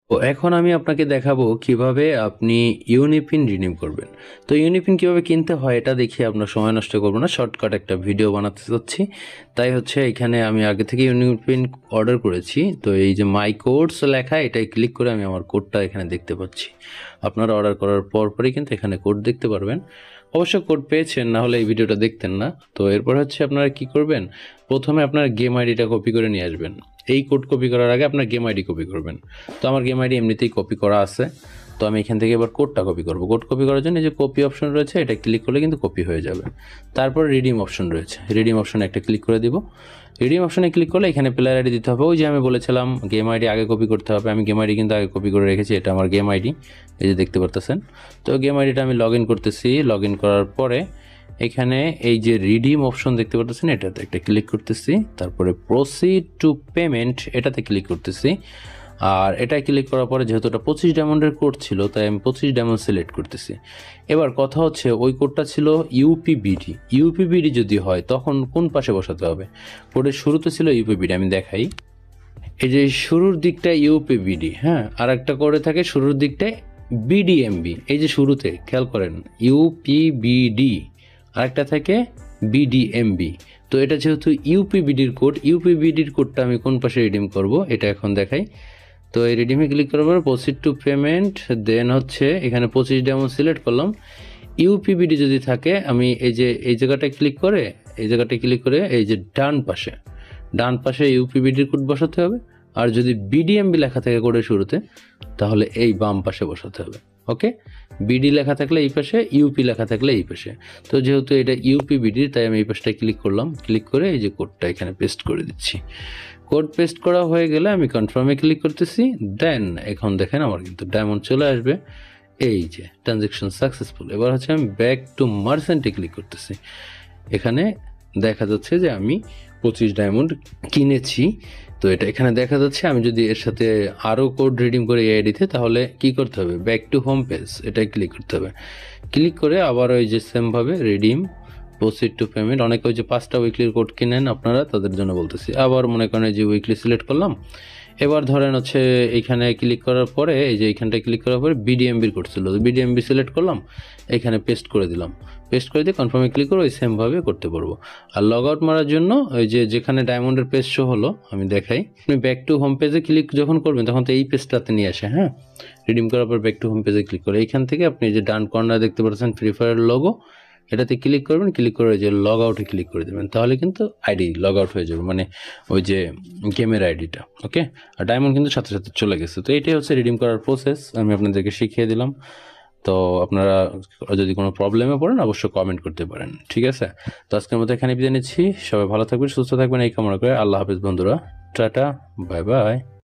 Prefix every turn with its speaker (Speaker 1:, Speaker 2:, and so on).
Speaker 1: তো এখন আমি আপনাকে দেখাবো কিভাবে আপনি ইউনিপিন রিডিম করবেন। তো ইউনিপিন কিভাবে কিনতে হয় এটা দেখিয়ে আপনার সময় নষ্ট করবো না, শর্টকাট একটা ভিডিও বানাতে চাচ্ছি। তাই হচ্ছে এখানে আমি আগে থেকে ইউনিপিন অর্ডার করেছি। তো এই যে মাই কোডস লেখা, এটাই ক্লিক করে আমি আমার কোডটা এখানে দেখতে পাচ্ছি। আপনারা অর্ডার করার পরই কিন্তু এখানে কোড দেখতে পারবেন। অবশ্য কোড পেয়েছেন, না হলে এই ভিডিওটা দেখতেন না। তো এরপর হচ্ছে আপনারা কি করবেন, প্রথমে আপনার গেম আইডিটা কপি করে নিয়ে আসবেন। এই কোড কপি করার আগে আপনার গেম আইডি কপি করবেন। তো আমার গেম আইডি এমনিতেই কপি করা আছে। তো আমি এখান থেকে এবার কোডটা কপি করব। কোড কপি করার জন্য যে কপি অপশন রয়েছে, এটা ক্লিক করলে কিন্তু কপি হয়ে যাবে। তারপর রিডিম অপশন রয়েছে, রিডিম অপশনে একটা ক্লিক করে দিব। রিডিম অপশনে ক্লিক করলে এখানে প্লেয়ার আইডি দিতে হবে। ওই যে আমি বলেছিলাম গেম আইডি আগে কপি করতে হবে, আমি গেম আইডি কিন্তু আগে কপি করে রেখেছি। এটা আমার গেম আইডি, এই যে দেখতে পারতেছেন। তো গেম আইডিটা আমি লগ ইন করতেছি। লগ ইন করার পরে এখানে এই যে রিডিম অপশন দেখতে পাচ্ছেন, এটাতে একটা ক্লিক করতেছি। তারপরে প্রসিড টু পেমেন্ট এটাতে ক্লিক করতেছি। আর এটা ক্লিক করার পরে যেহেতু এটা 25 ডায়মন্ডের কোড ছিল, তাই আমি 25 ডায়মন্ড সিলেক্ট করতেছি। এবার কথা হচ্ছে ওই কোডটা ছিল ইউপিবিডি। ইউপিবিডি যদি হয় তখন কোন পাশে বসাতে হবে? কোডের শুরুতে ছিল ইউপিবিডি, আমি দেখাই। এই যে শুরুর দিকটা ইউপিবিডি, হ্যাঁ, আর একটা করে থাকে শুরুর দিকটায় বিডিএমবি। এই যে শুরুতে খেয়াল করেন ইউপিবিডি, আরেকটা থাকে বিডিএমবি। তো এটা যেহেতু ইউপিবিডির কোড, ইউপিবিডির কোডটা আমি কোন পাশে রিডিম করব এটা এখন দেখাই। তো এই রিডিমে ক্লিক করার পর প্রসিড টু পেমেন্ট, দেন হচ্ছে এখানে 25 ডায়মন্ড সিলেক্ট করলাম। ইউপিবিডি যদি থাকে আমি এই যে এই জায়গাটায় ক্লিক করে, এই জায়গাটায় ক্লিক করে এই যে ডান পাশে ইউপিবিডির কোড বসাতে হবে। আর যদি বিডিএমবি লেখা থাকে কোডের শুরুতে, তাহলে এই বাম পাশে বসাতে হবে। ওকে, বিডি লেখা থাকলে এই পাশে, ইউপি লেখা থাকলে এই পাশে। তো যেহেতু এটা ইউপিবিডির, তাই আমি এই পাশটায় ক্লিক করলাম। ক্লিক করে এই যে কোডটা এখানে পেস্ট করে দিচ্ছি। কোড পেস্ট করা হয়ে গেলে আমি কনফার্মে ক্লিক করতেছি। দেন এখন দেখেন আমার কিন্তু ডায়মন্ড চলে আসবে। এই যে ট্রানজ্যাকশন সাকসেসফুল। এবার হচ্ছে আমি ব্যাক টু মার্চেন্টে ক্লিক করতেছি। এখানে দেখা যাচ্ছে যে আমি 25 ডায়মন্ড কিনেছি। তো এটা এখানে দেখা যাচ্ছে। আমি যদি এর সাথে আরও কোড রিডিম করে এই আইডিতে, তাহলে কি করতে হবে, ব্যাক টু হোম পেজ এটাই ক্লিক করতে হবে। ক্লিক করে আবার ওই যে সেমভাবে রিডিম, প্রসিড টু পেমেন্ট। অনেকে ওই যে 5টা উইকলির কোড কিনেন আপনারা, তাদের জন্য বলতেছি। আবার মনে করেন যে উইকলি সিলেক্ট করলাম। এবার ধরেন হচ্ছে এইখানে ক্লিক করার পরে, এই যে এইখানটায় ক্লিক করার পরে বিডিএমবির কোড ছিল, বিডিএমবি সিলেক্ট করলাম, এখানে পেস্ট করে দিলাম। পেস্ট করে দিয়ে কনফার্মে ক্লিক করে ওই সেমভাবে করতে পারবো। আর লগ আউট মারার জন্য ওই যে যেখানে ডায়মন্ডের পেজ শো হলো, আমি দেখাই। আপনি ব্যাক টু হোম পেজে ক্লিক যখন করবেন তখন তো এই পেজটাতে নিয়ে আসে। হ্যাঁ, রিডিম করার পর ব্যাক টু হোম পেজে ক্লিক করে এইখান থেকে আপনি যে ডান কর্নার দেখতে পাচ্ছেন ফ্রি ফায়ার লোগো, এটাতে ক্লিক করবেন। ক্লিক করে যে লগ আউটে ক্লিক করে দেবেন, তাহলে কিন্তু আইডি লগ আউট হয়ে যাবে, মানে ওই যে গেমের আইডিটা। ওকে, আর ডায়মন্ড কিন্তু সাথে সাথে চলে গেছে। তো এটাই হচ্ছে রিডিম করার প্রসেস, আমি আপনাদেরকে শিখিয়ে দিলাম। তো আপনারা যদি কোনো প্রবলেমে পড়েন অবশ্যই কমেন্ট করতে পারেন, ঠিক আছে? তো আজকের মতো এখানে বিদায় নিচ্ছি। সবাই ভালো থাকবেন, সুস্থ থাকবেন এই কামনা করে। আল্লাহ হাফেজ বন্ধুরা, টাটা, বাই বাই।